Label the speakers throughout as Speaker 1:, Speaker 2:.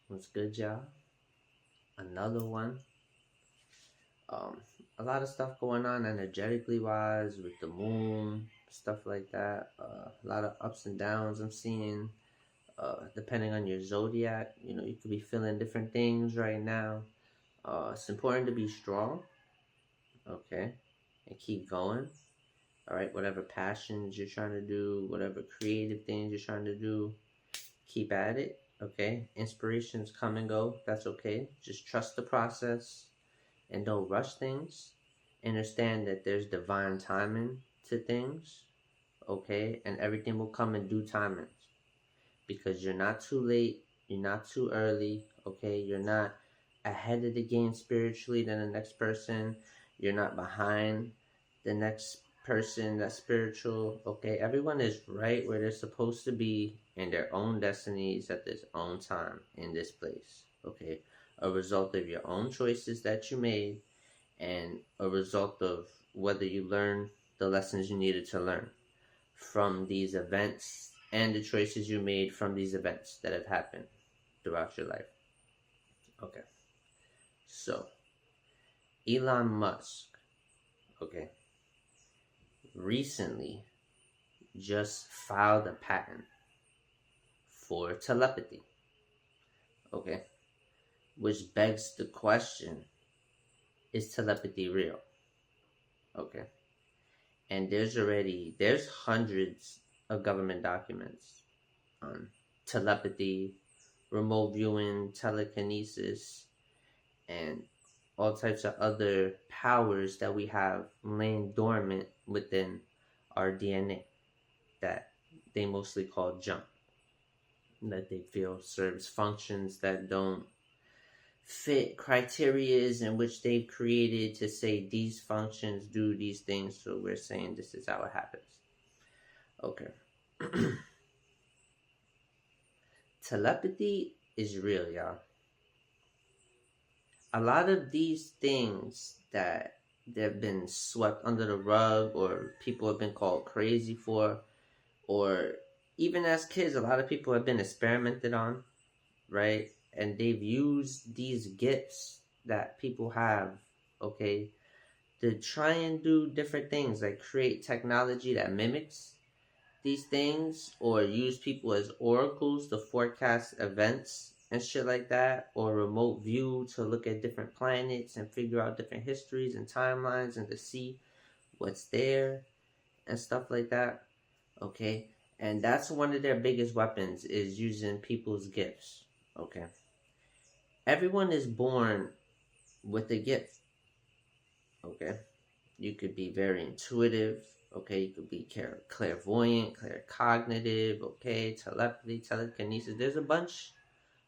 Speaker 1: What's good, y'all? Another one. Um, a lot of stuff going on energetically wise with the moon, stuff like that. A lot of ups and downs I'm seeing. Depending on your zodiac, you could be feeling different things right now. It's important to be strong, okay, and keep going. All right, whatever passions you're trying to do, whatever creative things you're trying to do, keep at it. Okay, inspirations come and go. That's okay. Just trust the process and don't rush things. Understand that there's divine timing to things, okay? And everything will come in due timing because you're not too late, you're not too early, okay? You're not ahead of the game spiritually than the next person, you're not behind the next person that's spiritual, okay? Everyone is right where they're supposed to be in their own destinies at this own time in this place, okay? A result of your own choices that you made and a result of whether you learn the lessons you needed to learn from these events and the choices you made from these events that have happened throughout your life. Okay. So, Elon Musk, okay, recently just filed a patent for telepathy, okay, which begs the question, is telepathy real? Okay. And there's hundreds of government documents on telepathy, remote viewing, telekinesis, and all types of other powers that we have laying dormant within our DNA that they mostly call junk, that they feel serves functions that don't fit criterias in which they've created to say these functions do these things, so we're saying this is how it happens. Okay. Telepathy is real, y'all. A lot of these things that they've been swept under the rug or people have been called crazy for, or even as kids, a lot of people have been experimented on, right? And they've used these gifts that people have, okay, to try and do different things, like create technology that mimics these things or use people as oracles to forecast events and shit like that, or remote view to look at different planets and figure out different histories and timelines and to see what's there and stuff like that. Okay. And that's one of their biggest weapons, is using people's gifts. Okay. Everyone is born with a gift. Okay. You could be very intuitive. Okay, you could be clairvoyant, claircognitive, okay, telepathy, telekinesis. There's a bunch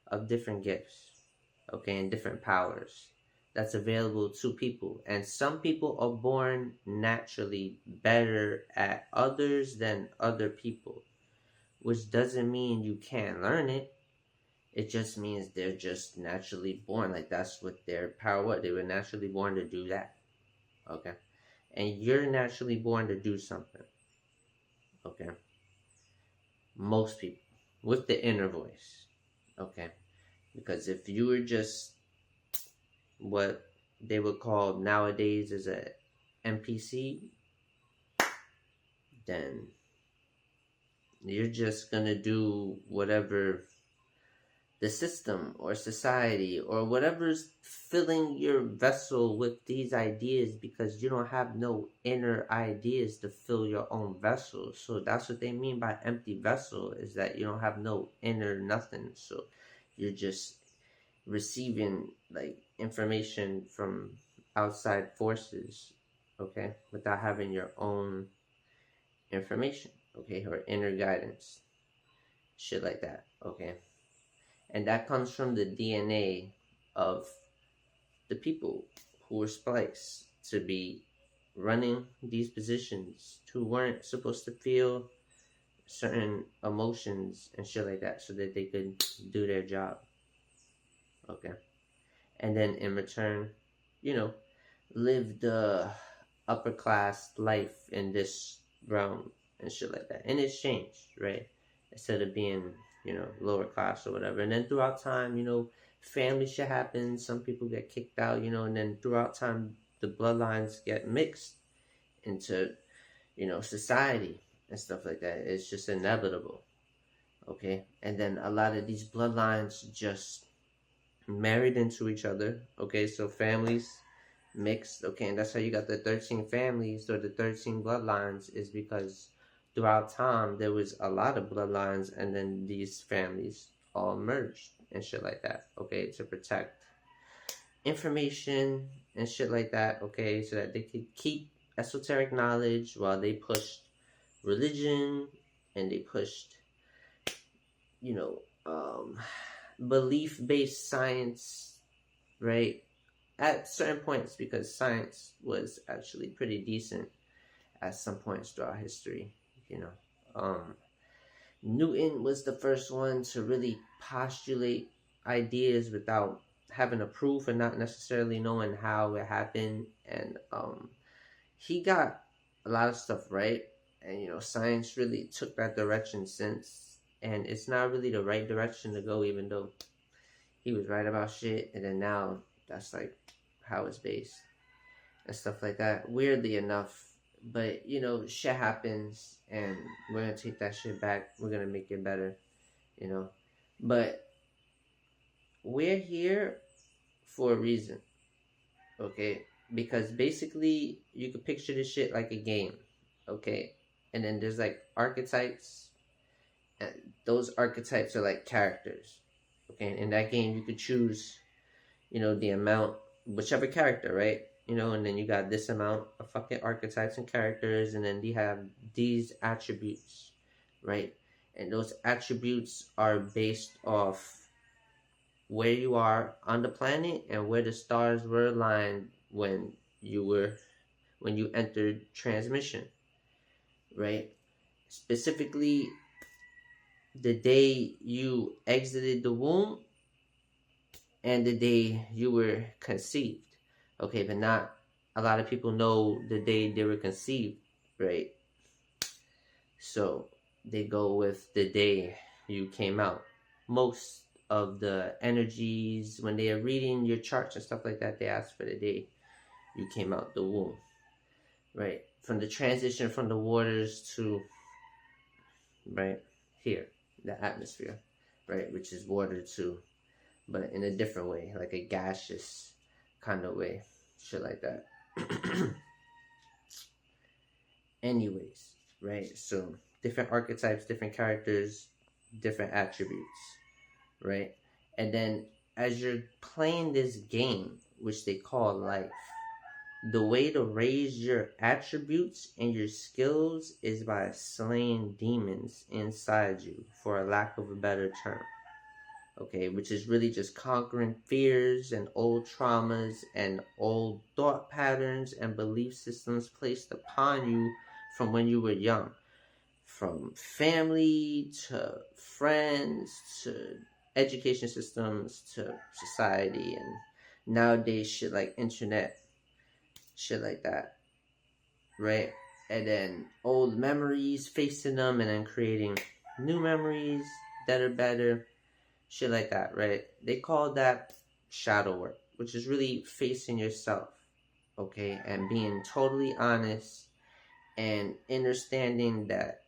Speaker 1: of different gifts, okay, and different powers that's available to people. And some people are born naturally better at others than other people, which doesn't mean you can't learn it. It just means they're just naturally born. Like, that's what their power was. They were naturally born to do that, okay? And you're naturally born to do something, okay? Most people with the inner voice, okay? Because if you were just what they would call nowadays as a NPC, then you're just gonna do whatever the system or society or whatever's filling your vessel with these ideas, because you don't have no inner ideas to fill your own vessel. So that's what they mean by empty vessel, is that you don't have no inner nothing. So you're just receiving like information from outside forces, okay, without having your own information, okay, or inner guidance, shit like that, okay. And that comes from the DNA of the people who were spliced to be running these positions, who weren't supposed to feel certain emotions and shit like that, so that they could do their job, okay. And then in return, you know, live the upper class life in this realm and shit like that in exchange, right? Instead of being, lower class or whatever. And then throughout time, family shit happens. Some people get kicked out, and then throughout time, the bloodlines get mixed into, society and stuff like that. It's just inevitable. Okay. And then a lot of these bloodlines just married into each other. Okay. So families mixed. Okay. And that's how you got the 13 families or the 13 bloodlines, is because throughout time there was a lot of bloodlines, and then these families all merged and shit like that. Okay. To protect information and shit like that. Okay. So that they could keep esoteric knowledge while they pushed religion, and they pushed, you know, um, belief based science, right? At certain points, because science was actually pretty decent at some points throughout history, you know. Newton was the first one to really postulate ideas without having a proof and not necessarily knowing how it happened. And he got a lot of stuff right. And, science really took that direction since. And it's not really the right direction to go, even though he was right about shit. And then now that's like how it's based and stuff like that. Weirdly enough. But, shit happens, and we're going to take that shit back. We're going to make it better, But we're here for a reason, okay? Because basically, you could picture this shit like a game, okay? And then there's like archetypes, and those archetypes are like characters, okay? In that game, you could choose, the amount, whichever character, right? And then you got this amount of fucking archetypes and characters, and then they have these attributes, right? And those attributes are based off where you are on the planet and where the stars were aligned when you entered transmission, right? Specifically, the day you exited the womb and the day you were conceived. Okay, but not a lot of people know the day they were conceived, right? So they go with the day you came out. Most of the energies, when they are reading your charts and stuff like that, they ask for the day you came out the womb, right? From the transition from the waters to, right, here, the atmosphere, right, which is water too, but in a different way, like a gaseous kind of way. Shit like that. Anyways, right? So different archetypes, different characters, different attributes, right? And then as you're playing this game, which they call life, the way to raise your attributes and your skills is by slaying demons inside you, for a lack of a better term. Okay, which is really just conquering fears and old traumas and old thought patterns and belief systems placed upon you from when you were young. From family to friends to education systems to society, and nowadays shit like internet, shit like that, right? And then old memories, facing them, and then creating new memories that are better. Shit like that, right? They call that shadow work, which is really facing yourself, okay? And being totally honest and understanding that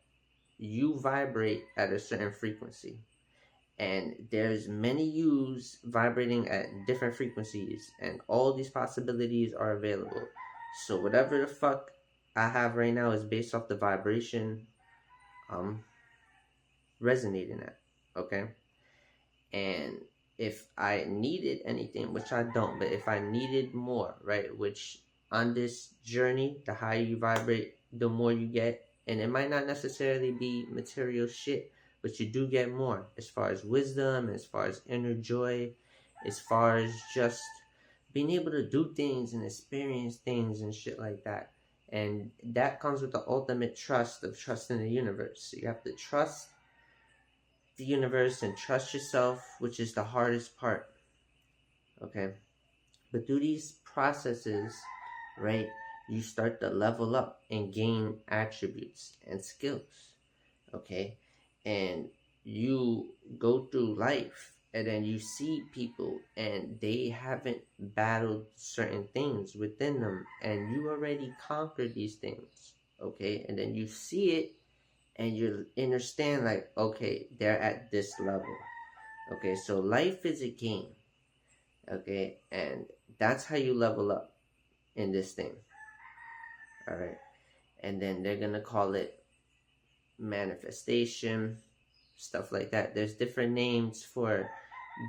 Speaker 1: you vibrate at a certain frequency. And there's many yous vibrating at different frequencies, and all these possibilities are available. So whatever the fuck I have right now is based off the vibration I'm resonating at, okay? And if I needed anything, which I don't, but if I needed more, right, which on this journey, the higher you vibrate, the more you get. And it might not necessarily be material shit, but you do get more as far as wisdom, as far as inner joy, as far as just being able to do things and experience things and shit like that. And that comes with the ultimate trust of trusting the universe. So you have to trust the universe and trust yourself, which is the hardest part, okay? But through these processes, right, you start to level up and gain attributes and skills, okay? And you go through life and then you see people and they haven't battled certain things within them, and you already conquered these things, okay? And then you see it and you understand, like, okay, they're at this level, okay? So life is a game, okay? And that's how you level up in this thing, all right? And then they're gonna call it manifestation, stuff like that. There's different names for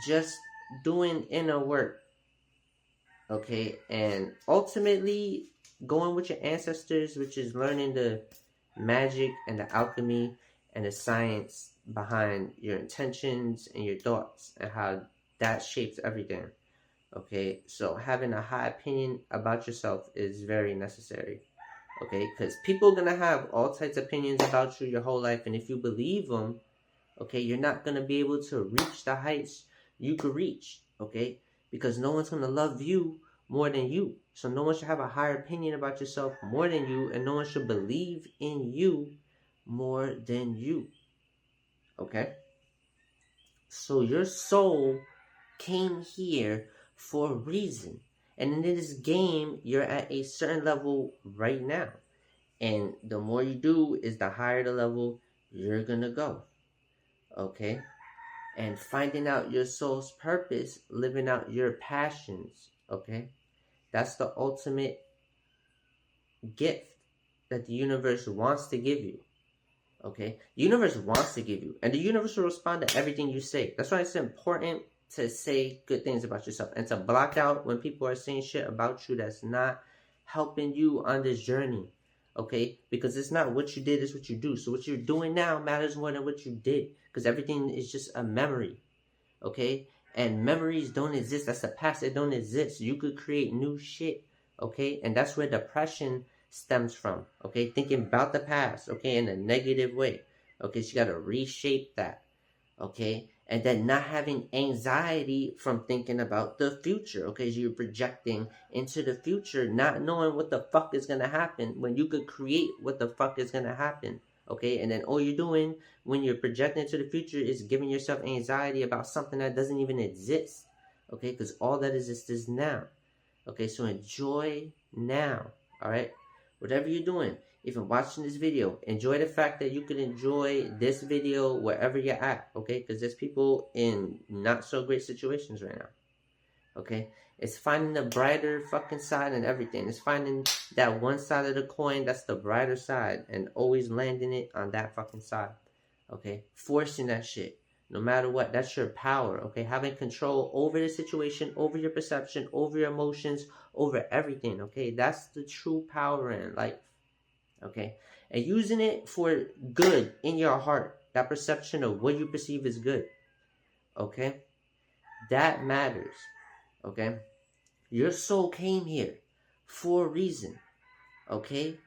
Speaker 1: just doing inner work, okay? And ultimately going with your ancestors, which is learning the magic and the alchemy and the science behind your intentions and your thoughts and how that shapes everything, okay? So having a high opinion about yourself is very necessary, okay? Because people are gonna have all types of opinions about you your whole life, and if you believe them, okay, you're not gonna be able to reach the heights you could reach, okay? Because no one's gonna love you more than you. So no one should have a higher opinion about yourself more than you, and no one should believe in you more than you, okay? So your soul came here for a reason. And in this game, you're at a certain level right now. And the more you do is the higher the level you're gonna go, okay? And finding out your soul's purpose, living out your passions, okay? That's the ultimate gift that the universe wants to give you, okay? The universe wants to give you, and the universe will respond to everything you say. That's why it's important to say good things about yourself and to block out when people are saying shit about you that's not helping you on this journey, okay? Because it's not what you did, it's what you do. So what you're doing now matters more than what you did, because everything is just a memory, okay? And memories don't exist. That's the past. It don't exist. You could create new shit, okay? And that's where depression stems from, okay? Thinking about the past, okay, in a negative way, okay? So you got to reshape that, okay? And then not having anxiety from thinking about the future, okay? So you're projecting into the future, not knowing what the fuck is going to happen when you could create what the fuck is going to happen, okay? And then all you're doing when you're projecting into the future is giving yourself anxiety about something that doesn't even exist, okay? Because all that exists is now, okay? So enjoy now, all right? Whatever you're doing, even watching this video, enjoy the fact that you can enjoy this video wherever you're at, okay? Because there's people in not so great situations right now, okay? It's finding the brighter fucking side and everything. It's finding that one side of the coin that's the brighter side and always landing it on that fucking side, okay? Forcing that shit, no matter what. That's your power, okay? Having control over the situation, over your perception, over your emotions, over everything, okay? That's the true power in life, okay? And using it for good in your heart, that perception of what you perceive as good, okay? That matters, okay? Your soul came here for a reason, okay?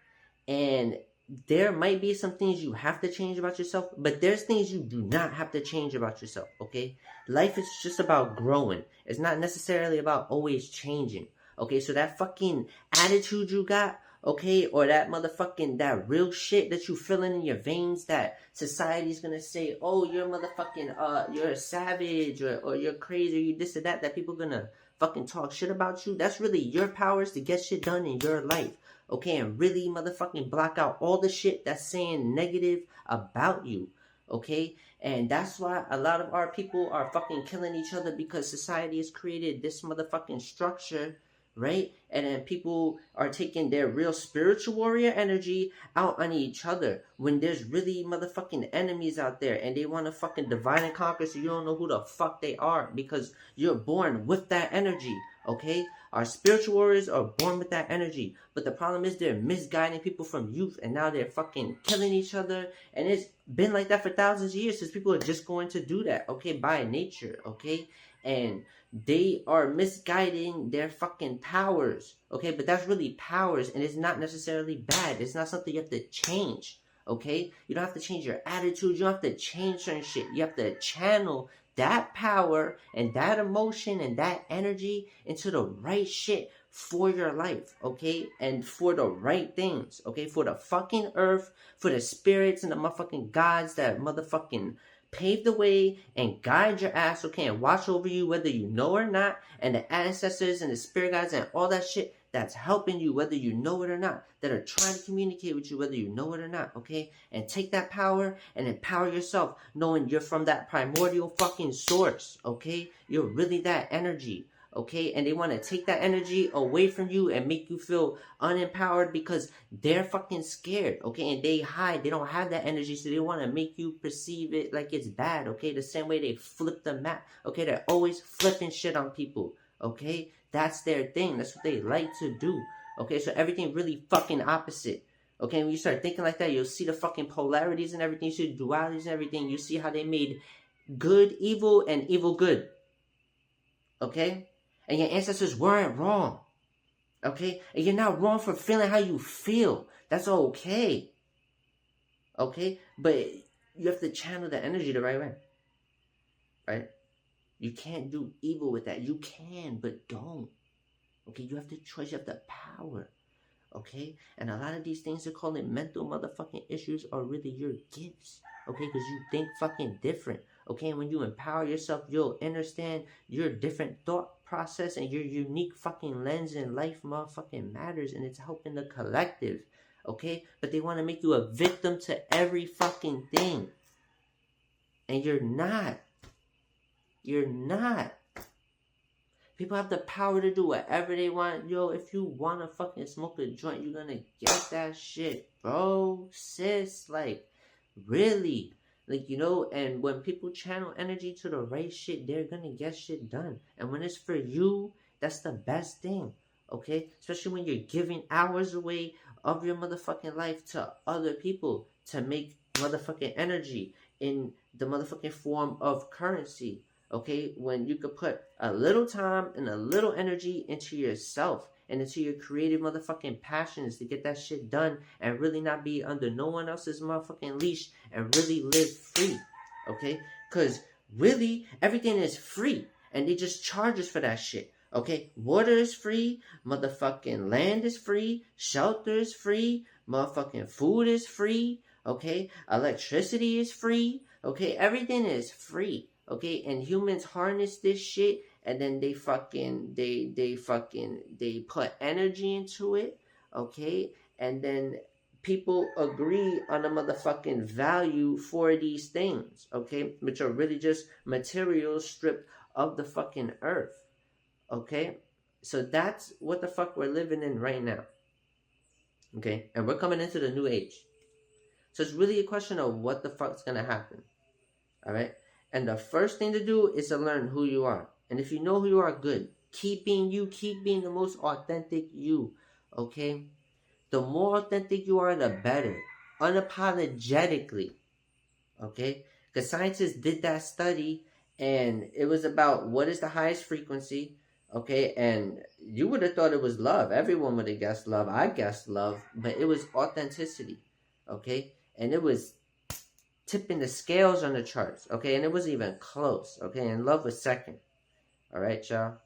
Speaker 1: And there might be some things you have to change about yourself, but there's things you do not have to change about yourself, okay? Life is just about growing. It's not necessarily about always changing, okay? So that fucking attitude you got, okay, or that motherfucking, that real shit that you feeling in your veins that society's gonna say, oh, you're motherfucking, you're a savage, or you're crazy, or you this or that people gonna fucking talk shit about you. That's really your powers to get shit done in your life, okay? And really motherfucking block out all the shit that's saying negative about you, okay? And that's why a lot of our people are fucking killing each other, because society has created this motherfucking structure, right? And then people are taking their real spiritual warrior energy out on each other when there's really motherfucking enemies out there, and they want to fucking divide and conquer, so you don't know who the fuck they are, because you're born with that energy, okay? Our spiritual warriors are born with that energy, but the problem is they're misguiding people from youth, and now they're fucking killing each other, and it's been like that for thousands of years, since people are just going to do that, okay, by nature, okay? And they are misguiding their fucking powers, okay? But that's really powers, and it's not necessarily bad. It's not something you have to change, okay? You don't have to change your attitude. You don't have to change certain shit. You have to channel that power and that emotion and that energy into the right shit for your life, okay? And for the right things, okay? For the fucking earth, for the spirits and the motherfucking gods that motherfucking pave the way and guide your ass, okay, and watch over you whether you know or not, and the ancestors and the spirit guides and all that shit that's helping you whether you know it or not, that are trying to communicate with you whether you know it or not, okay? And take that power and empower yourself, knowing you're from that primordial fucking source, okay? You're really that energy, okay? And they want to take that energy away from you and make you feel unempowered because they're fucking scared, okay? And they hide. They don't have that energy, so they want to make you perceive it like it's bad, okay? The same way they flip the map, okay? They're always flipping shit on people, okay? That's their thing. That's what they like to do, okay? So everything really fucking opposite, okay? When you start thinking like that, you'll see the fucking polarities and everything. You see the dualities and everything. You see how they made good evil and evil good, okay? And your ancestors weren't wrong, okay? And you're not wrong for feeling how you feel. That's okay, okay? But you have to channel the energy the right way, right? You can't do evil with that. You can, but don't, okay? You have the choice. You have the power, okay? And a lot of these things they're calling mental motherfucking issues are really your gifts, okay? Because you think fucking different, okay? And when you empower yourself, you'll understand your different thought process and your unique fucking lens in life motherfucking matters, and it's helping the collective, okay? But they want to make you a victim to every fucking thing, and you're not. You're not. People have the power to do whatever they want. Yo, if you want to fucking smoke a joint, you're gonna get that shit, bro, sis. Like, really. Like, you know, and when people channel energy to the right shit, they're gonna get shit done. And when it's for you, that's the best thing, okay? Especially when you're giving hours away of your motherfucking life to other people to make motherfucking energy in the motherfucking form of currency, okay? When you could put a little time and a little energy into yourself and into your creative motherfucking passions to get that shit done and really not be under no one else's motherfucking leash and really live free, okay? Because really, everything is free and they just charge us for that shit, okay? Water is free, motherfucking land is free, shelter is free, motherfucking food is free, okay? Electricity is free, okay? Everything is free, okay? And humans harness this shit and then they put energy into it, okay? And then people agree on a motherfucking value for these things, okay? Which are really just materials stripped of the fucking earth, okay? So that's what the fuck we're living in right now, okay? And we're coming into the new age. So it's really a question of what the fuck's gonna happen, all right? And the first thing to do is to learn who you are. And if you know who you are, good. Keep being you. Keep being the most authentic you, okay? The more authentic you are, the better. Unapologetically, okay? Because scientists did that study, and it was about what is the highest frequency, okay? And you would have thought it was love. Everyone would have guessed love. I guessed love, but it was authenticity, okay? And it was tipping the scales on the charts, okay? And it wasn't even close, okay? And love was second, all right, y'all?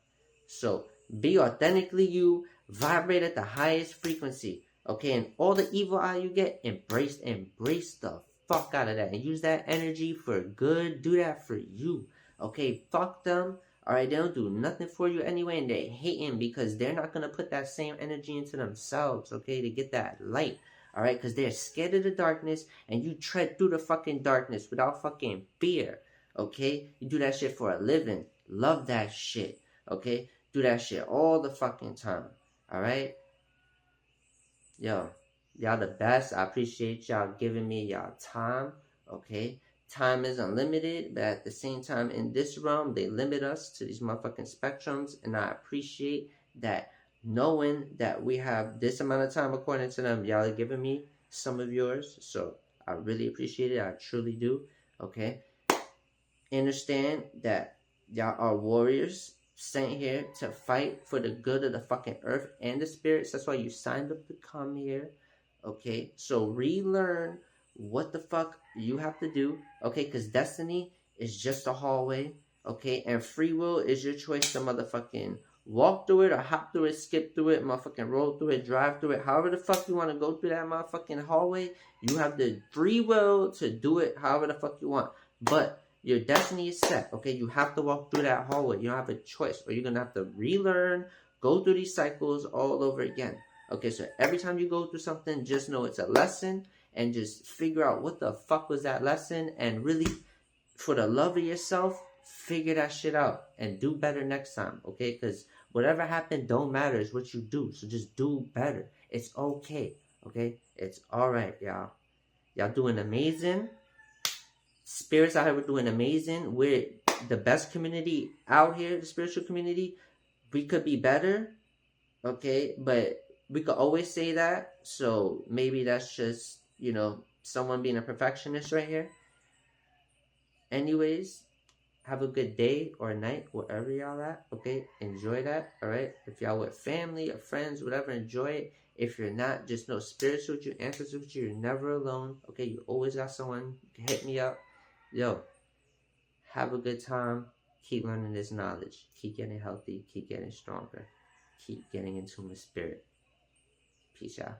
Speaker 1: So be authentically you, vibrate at the highest frequency, okay? And all the evil eye you get, embrace the fuck out of that and use that energy for good. Do that for you, okay? Fuck them, all right? They don't do nothing for you anyway, and they're hating because they're not gonna put that same energy into themselves, okay? To get that light. All right, because they're scared of the darkness, and you tread through the fucking darkness without fucking fear, okay? You do that shit for a living. Love that shit, okay? Do that shit all the fucking time, all right? Yo, y'all the best. I appreciate y'all giving me y'all time, okay? Time is unlimited, but at the same time, in this realm, they limit us to these motherfucking spectrums, and I appreciate that. Knowing that we have this amount of time according to them, y'all are giving me some of yours, so I really appreciate it. I truly do, okay? Understand that y'all are warriors sent here to fight for the good of the fucking earth and the spirits. That's why you signed up to come here, okay? So relearn what the fuck you have to do, okay? Because destiny is just a hallway, okay? And free will is your choice to motherfucking walk through it or hop through it, skip through it, motherfucking roll through it, drive through it. However the fuck you want to go through that motherfucking hallway, you have the free will to do it however the fuck you want. But your destiny is set, okay? You have to walk through that hallway. You don't have a choice, or you're gonna have to relearn, go through these cycles all over again. Okay, so every time you go through something, just know it's a lesson, and just figure out what the fuck was that lesson, and really, for the love of yourself, figure that shit out and do better next time, okay? Because whatever happened don't matter, it's what you do. So just do better. It's okay, okay? It's all right, y'all. Y'all doing amazing. Spirits out here were doing amazing. We're the best community out here, the spiritual community. We could be better, okay? But we could always say that. So maybe that's just, someone being a perfectionist right here. Anyways, have a good day or night wherever y'all at, okay? Enjoy that, all right? If y'all with family or friends, whatever, enjoy it. If you're not, just know spirits with you, answers with you. You're never alone, okay? You always got someone. You can hit me up. Yo, have a good time. Keep learning this knowledge. Keep getting healthy. Keep getting stronger. Keep getting in tune with spirit. Peace out.